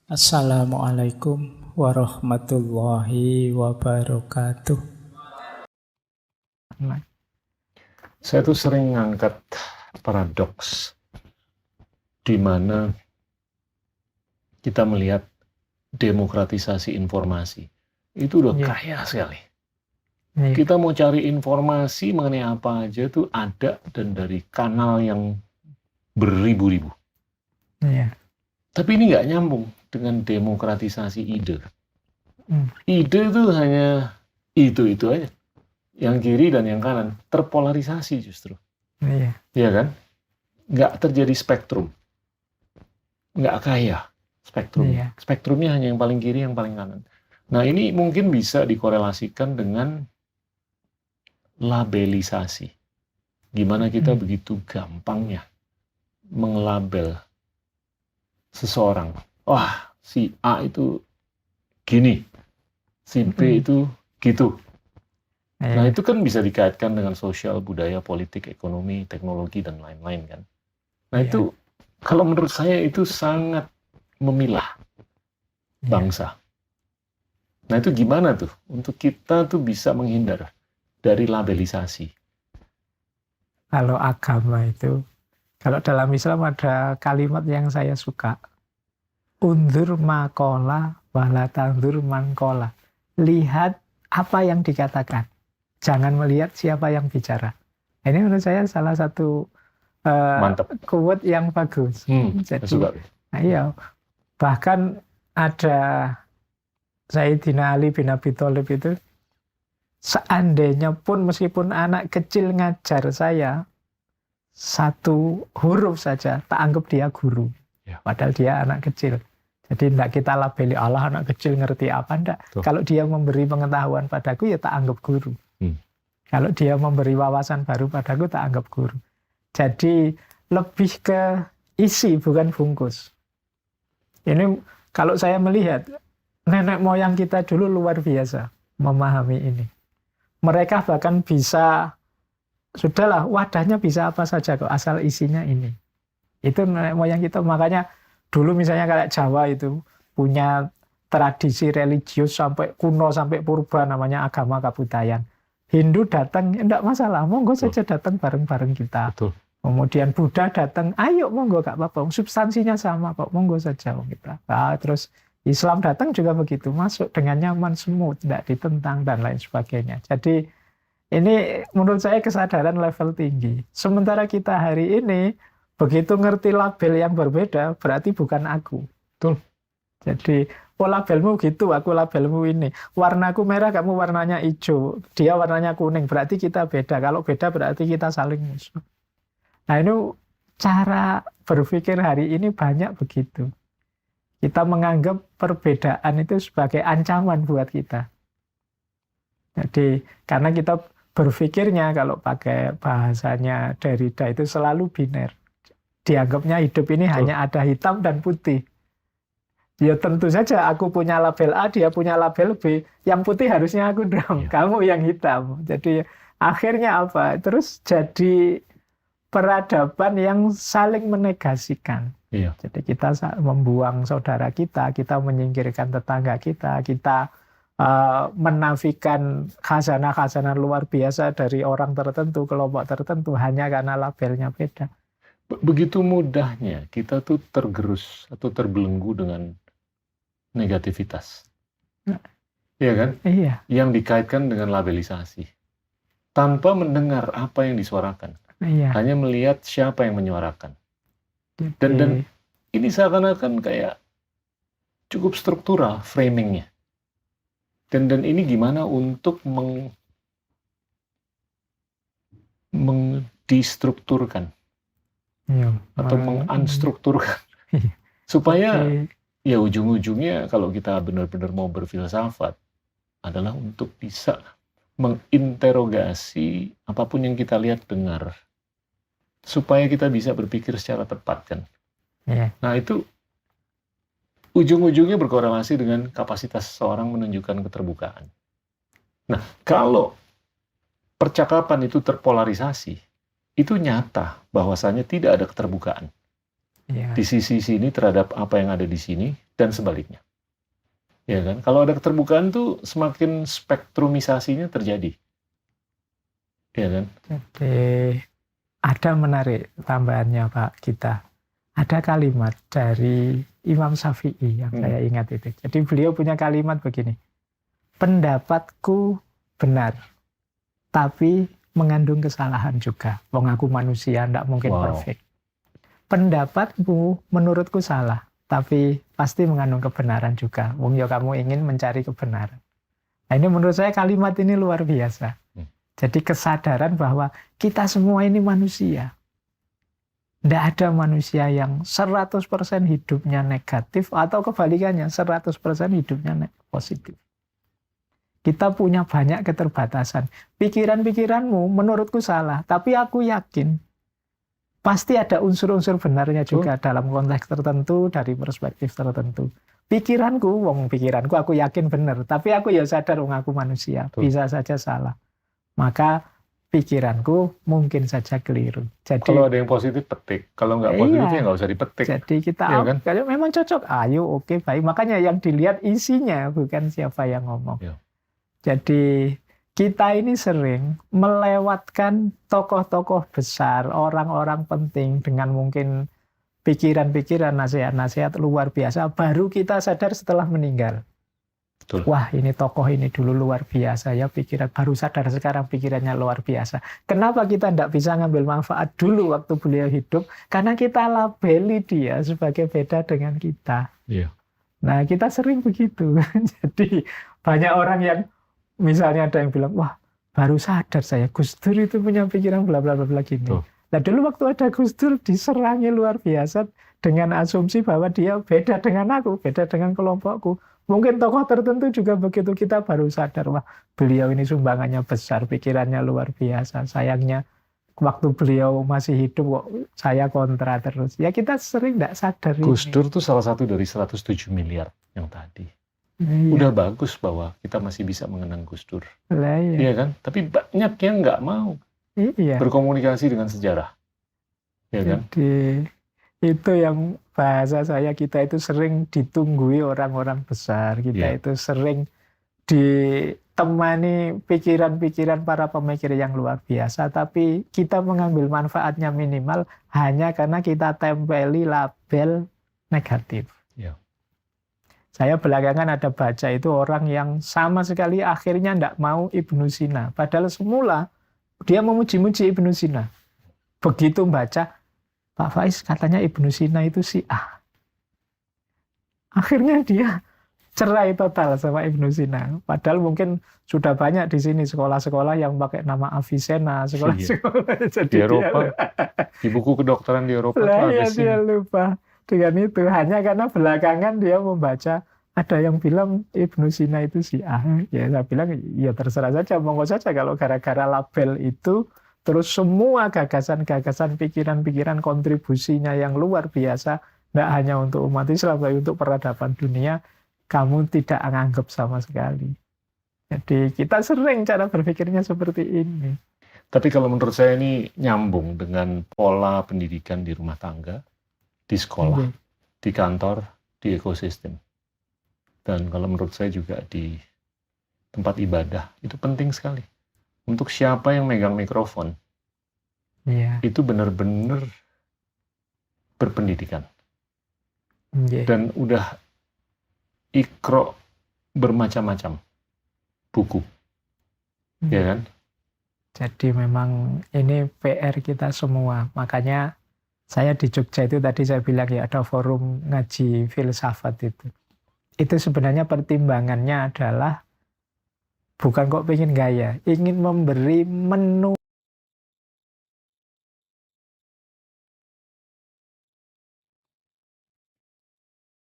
Assalamualaikum warahmatullahi wabarakatuh. Saya tuh sering ngangkat paradoks di mana kita melihat demokratisasi informasi. Itu udah kaya sekali. Kita mau cari informasi mengenai apa aja tuh ada dan dari kanal yang beribu-ribu. Tapi ini nggak nyambung dengan demokratisasi ide. Ide tuh hanya itu aja. Yang kiri dan yang kanan terpolarisasi justru. Iya kan? Nggak terjadi spektrum. Nggak kaya spektrum. Spektrumnya hanya yang paling kiri, yang paling kanan. Nah, ini mungkin bisa dikorelasikan dengan labelisasi. Gimana kita begitu gampangnya mengelabel seseorang. Wah, si A itu gini, si B itu gitu. Nah, itu kan bisa dikaitkan dengan sosial, budaya, politik, ekonomi, teknologi, dan lain-lain kan. Nah, itu kalau menurut saya itu sangat memilah bangsa. Nah, itu gimana tuh untuk kita tuh bisa menghindar dari labelisasi? Kalau agama itu, kalau dalam Islam ada kalimat yang saya suka. Undur makola wala tandur mankola. Lihat apa yang dikatakan. Jangan melihat siapa yang bicara. Ini menurut saya salah satu quote yang bagus. Jadi, nah iya, bahkan ada Sayyidina Ali bin Abi Thalib itu, seandainya pun meskipun anak kecil ngajar saya satu huruf saja, tak anggap dia guru. Padahal dia anak kecil. Jadi tidak kita labeli Allah anak kecil ngerti apa, enggak. Kalau dia memberi pengetahuan padaku, ya tak anggap guru. Kalau dia memberi wawasan baru padaku, tak anggap guru. Jadi lebih ke isi, bukan bungkus. Ini kalau saya melihat, nenek moyang kita dulu luar biasa memahami ini. Mereka bahkan bisa, sudahlah wadahnya bisa apa saja kok, asal isinya ini. Itu nenek moyang kita. Makanya dulu misalnya kayak Jawa itu punya tradisi religius sampai kuno, sampai purba, namanya agama Kabutayan. Hindu datang, enggak masalah, monggo saja datang bareng-bareng kita. Betul. Kemudian Buddha datang, ayo monggo, gak apa-apa, substansinya sama kok, monggo saja kita. Nah, terus Islam datang juga begitu, masuk dengan nyaman, smooth, tidak ditentang dan lain sebagainya. Jadi ini menurut saya kesadaran level tinggi. Sementara kita hari ini begitu ngerti label yang berbeda, berarti bukan aku. Betul. Jadi, oh labelmu gitu, aku labelmu ini. Warnaku merah, kamu warnanya hijau. Dia warnanya kuning, berarti kita beda. Kalau beda berarti kita saling musuh. Nah, ini cara berpikir hari ini banyak begitu. Kita menganggap perbedaan itu sebagai ancaman buat kita. Jadi, karena kita berpikirnya kalau pakai bahasanya Derrida itu selalu biner. Dianggapnya hidup ini hanya ada hitam dan putih. Ya tentu saja aku punya label A, dia punya label B. Yang putih harusnya aku dong, kamu yang hitam. Jadi akhirnya apa? Terus jadi peradaban yang saling menegasikan. Jadi kita membuang saudara kita menyingkirkan tetangga kita menafikan khazanah-khazanah luar biasa dari orang tertentu, kelompok tertentu, hanya karena labelnya beda. Begitu mudahnya kita tuh tergerus atau terbelenggu dengan negativitas. Iya kan? Iya. Yang dikaitkan dengan labelisasi. Tanpa mendengar apa yang disuarakan. Iya. Hanya melihat siapa yang menyuarakan. Dan ini seakan-akan kayak cukup struktural framingnya. Dan ini gimana untuk mengdistrukturkan. Atau mengunstrukturkan. Supaya ya ujung-ujungnya kalau kita benar-benar mau berfilsafat adalah untuk bisa menginterogasi apapun yang kita lihat dengar. Supaya kita bisa berpikir secara tepat kan. Nah itu ujung-ujungnya berkorelasi dengan kapasitas seseorang menunjukkan keterbukaan. Nah kalau percakapan itu terpolarisasi, itu nyata bahwasanya tidak ada keterbukaan. Di sisi sini terhadap apa yang ada di sini, dan sebaliknya. Ya kan? Kalau ada keterbukaan tuh semakin spektrumisasinya terjadi. Ya kan? Jadi ada menarik tambahannya Pak kita. Ada kalimat dari Imam Syafi'i yang saya ingat itu. Jadi beliau punya kalimat begini. Pendapatku benar, tapi mengandung kesalahan juga. Wong aku manusia, tidak mungkin perfect. Pendapatmu menurutku salah, tapi pasti mengandung kebenaran juga. Wong ya kamu ingin mencari kebenaran. Nah ini menurut saya kalimat ini luar biasa. Jadi kesadaran bahwa kita semua ini manusia. Tidak ada manusia yang 100% hidupnya negatif atau kebalikannya 100% hidupnya positif. Kita punya banyak keterbatasan. Pikiran-pikiranmu menurutku salah, tapi aku yakin pasti ada unsur-unsur benarnya juga dalam konteks tertentu, dari perspektif tertentu. Pikiranku aku yakin benar, tapi aku ya sadar aku manusia, bisa saja salah. Maka pikiranku mungkin saja keliru. Jadi kalau ada yang positif petik, kalau nggak positif ya nggak usah dipetik. Jadi kita kan? kalau memang cocok, ayo oke, baik. Makanya yang dilihat isinya bukan siapa yang ngomong. Ya. Jadi kita ini sering melewatkan tokoh-tokoh besar, orang-orang penting dengan mungkin pikiran-pikiran, nasihat-nasihat luar biasa. Baru kita sadar setelah meninggal. Betul. Wah ini tokoh ini dulu luar biasa ya, pikiran baru sadar sekarang pikirannya luar biasa. Kenapa kita tidak bisa ngambil manfaat dulu waktu beliau hidup? Karena kita labeli dia sebagai beda dengan kita. Iya. Nah kita sering begitu. Jadi banyak orang yang misalnya ada yang bilang, wah baru sadar saya Gus Dur itu punya pikiran bla bla bla gini. Nah dulu waktu ada Gus Dur diserangi luar biasa dengan asumsi bahwa dia beda dengan aku, beda dengan kelompokku. Mungkin tokoh tertentu juga begitu, kita baru sadar, wah beliau ini sumbangannya besar, pikirannya luar biasa. Sayangnya waktu beliau masih hidup kok saya kontra terus. Ya kita sering tidak sadar. Gus Dur itu salah satu dari 107 miliar yang tadi. Iya. Udah bagus bahwa kita masih bisa mengenang Gus Dur. Iya kan? Tapi banyak yang nggak mau berkomunikasi dengan sejarah. Ya kan? Jadi itu yang bahasa saya, kita itu sering ditunggui orang-orang besar, kita itu sering ditemani pikiran-pikiran para pemikir yang luar biasa, tapi kita mengambil manfaatnya minimal hanya karena kita tempeli label negatif. Ya. Saya belakangan ada baca itu orang yang sama sekali akhirnya tidak mau Ibnu Sina, padahal semula dia memuji-muji Ibnu Sina. Begitu baca, Pak Faiz katanya Ibnu Sina itu Syiah. Akhirnya dia cerai total sama Ibnu Sina. Padahal mungkin sudah banyak di sini sekolah-sekolah yang pakai nama Avicenna, sekolah-sekolah. Di Eropa, di buku kedokteran di Eropa dia lupa dengan itu. Hanya karena belakangan dia membaca ada yang bilang Ibnu Sina itu Syiah. Ya saya bilang ya terserah saja, monggo saja kalau gara-gara label itu. Terus semua gagasan-gagasan, pikiran-pikiran, kontribusinya yang luar biasa, tidak hanya untuk umat Islam, tapi untuk peradaban dunia, kamu tidak anggap sama sekali. Jadi kita sering cara berpikirnya seperti ini. Tapi kalau menurut saya ini nyambung dengan pola pendidikan di rumah tangga, di sekolah, di kantor, di ekosistem. Dan kalau menurut saya juga di tempat ibadah, itu penting sekali. Untuk siapa yang megang mikrofon, itu benar-benar berpendidikan. Dan udah ikro bermacam-macam buku. Ya kan? Jadi memang ini PR kita semua. Makanya saya di Jogja itu tadi saya bilang ya ada forum ngaji filsafat itu. Itu sebenarnya pertimbangannya adalah bukan kok pengen gaya, ingin memberi menu